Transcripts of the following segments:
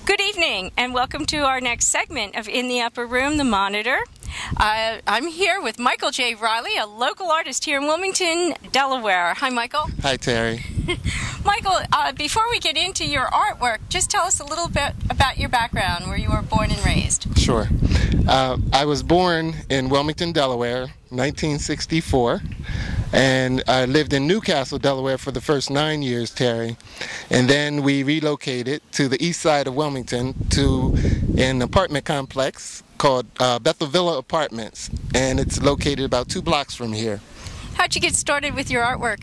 Good evening, and welcome to our next segment of In the Upper Room, The Monitor. I'm here with Michael J. Riley, a local artist here in Wilmington, Delaware. Hi, Michael. Hi, Terry. Michael, before we get into your artwork, just tell us a little bit about your background, where you were born and raised. Sure. I was born in Wilmington, Delaware, 1964, and I lived in Newcastle, Delaware for the first 9 years, Terry. And then we relocated to the east side of Wilmington to an apartment complex called Bethel Villa Apartments, and it's located about 2 blocks from here. How'd you get started with your artwork?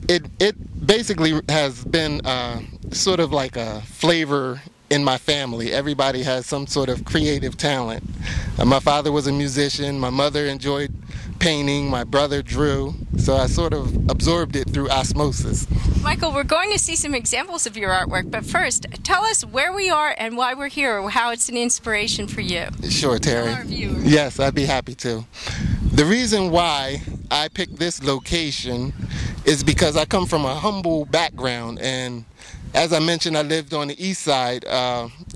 It basically has been sort of like a flavor in my family. Everybody has some sort of creative talent. My father was a musician, my mother enjoyed painting, my brother drew, so I sort of absorbed it through osmosis. Michael, we're going to see some examples of your artwork, but first, tell us where we are and why we're here, or how it's an inspiration for you. Sure, Terry. Tell our viewers. Yes, I'd be happy to. The reason why I picked this location is because I come from a humble background, and as I mentioned, I lived on the east side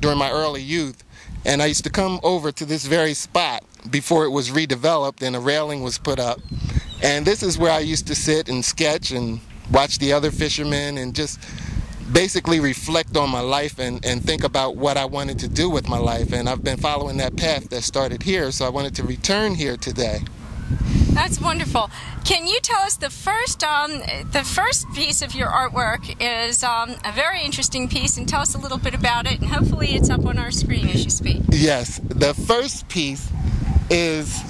during my early youth, and I used to come over to this very spot before it was redeveloped and a railing was put up. And this is where I used to sit and sketch and watch the other fishermen and just basically reflect on my life and think about what I wanted to do with my life. And I've been following that path that started here, so I wanted to return here today. That's wonderful. Can you tell us the first piece of your artwork is a very interesting piece, and tell us a little bit about it, and hopefully it's up on our screen as you speak. Yes, the first piece is,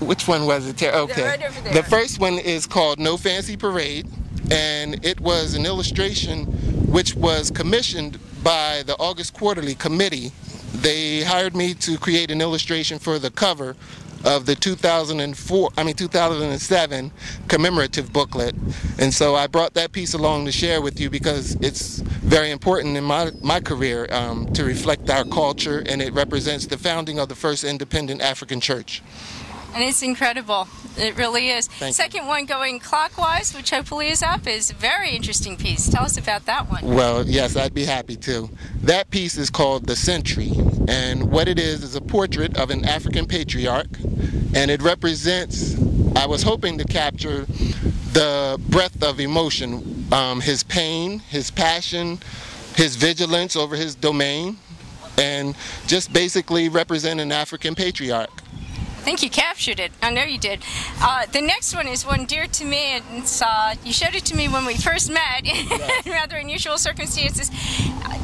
which one was it? Okay. Right over there. The first one is called No Fancy Parade, and it was an illustration which was commissioned by the August Quarterly Committee. They hired me to create an illustration for the cover of the 2007 commemorative booklet, and so I brought that piece along to share with you because it's very important in my career to reflect our culture, and it represents the founding of the first independent African church. And it's incredible. It really is. Second one, going clockwise, which hopefully is up, is a very interesting piece. Tell us about that one. Well, yes, I'd be happy to. That piece is called The Sentry, and what it is a portrait of an African patriarch, and it represents, I was hoping to capture the breadth of emotion, his pain, his passion, his vigilance over his domain, and just basically represent an African patriarch. I think you captured it. I know you did. The next one is one dear to me, and it's, you showed it to me when we first met in rather unusual circumstances.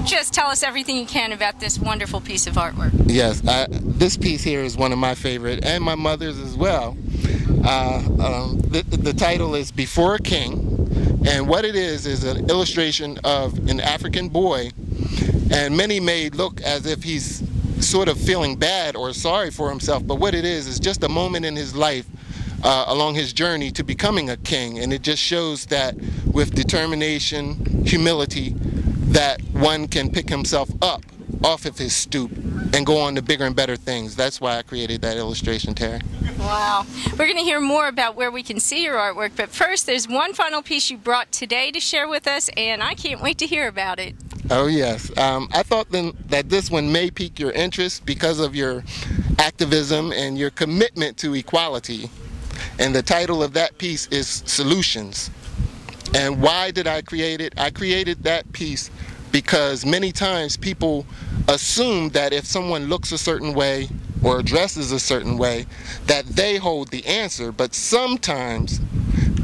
Just tell us everything you can about this wonderful piece of artwork. Yes, this piece here is one of my favorite, and my mother's as well. The title is Before a King, and what it is an illustration of an African boy, and many may look as if he's sort of feeling bad or sorry for himself, but what it is just a moment in his life along his journey to becoming a king, and it just shows that with determination, humility, that one can pick himself up off of his stoop and go on to bigger and better things. That's why I created that illustration, Terry. Wow. We're going to hear more about where we can see your artwork, but first there's one final piece you brought today to share with us, and I can't wait to hear about it. Oh yes, I thought then that this one may pique your interest because of your activism and your commitment to equality. And the title of that piece is Solutions. And why did I create it? I created that piece because many times people assume that if someone looks a certain way or dresses a certain way, that they hold the answer, but sometimes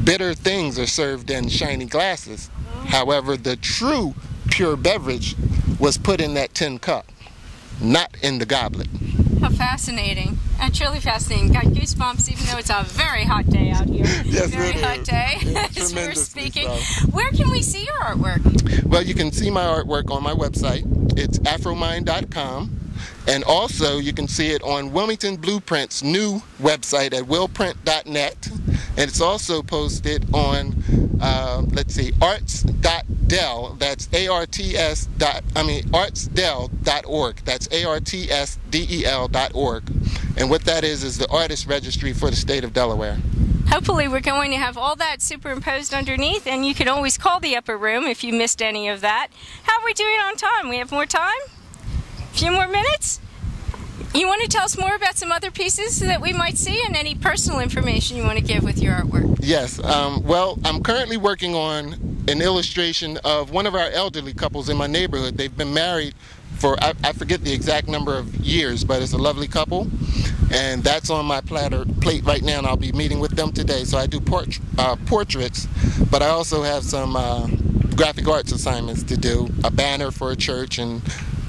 bitter things are served in shiny glasses. However, the true pure beverage was put in that tin cup, not in the goblet. How fascinating. That's really fascinating. Got goosebumps even though it's a very hot day out here. Yes, very hot day as we're speaking. So. Where can we see your artwork? Well, you can see my artwork on my website. It's afromind.com. And also you can see it on Wilmington Blueprint's new website at willprint.net. And it's also posted on arts.del, that's artsdel.org, that's artsdel.org. And what that is the artist registry for the state of Delaware. Hopefully we're going to have all that superimposed underneath, and you can always call the upper room if you missed any of that. How are we doing on time? We have more time? A few more minutes? You want to tell us more about some other pieces that we might see, and any personal information you want to give with your artwork? Yes. Well, I'm currently working on an illustration of one of our elderly couples in my neighborhood. They've been married for, I forget the exact number of years, but it's a lovely couple. And that's on my plate right now, and I'll be meeting with them today. So I do portraits, but I also have some graphic arts assignments to do, a banner for a church, and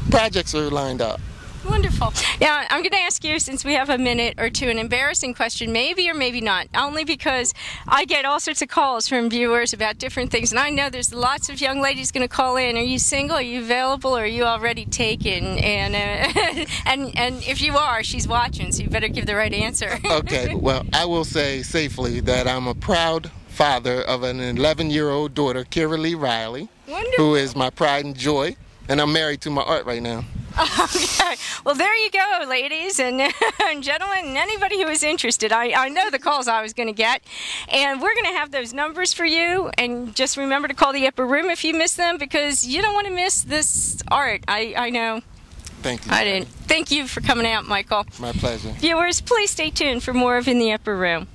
projects are lined up. Wonderful. Now, I'm going to ask you, since we have a minute or two, an embarrassing question, maybe or maybe not, only because I get all sorts of calls from viewers about different things, and I know there's lots of young ladies going to call in. Are you single? Are you available? Or are you already taken? And and if you are, she's watching, so you better give the right answer. Okay. Well, I will say safely that I'm a proud father of an 11-year-old daughter, Kira Lee Riley, Wonderful. who is my pride and joy, and I'm married to my art right now. Okay. Well, there you go, ladies and gentlemen, and anybody who is interested. I know the calls I was going to get, and we're going to have those numbers for you, and just remember to call the upper room if you miss them, because you don't want to miss this art. I know. Thank you. I didn't. Thank you for coming out, Michael. My pleasure. Viewers, please stay tuned for more of In the Upper Room.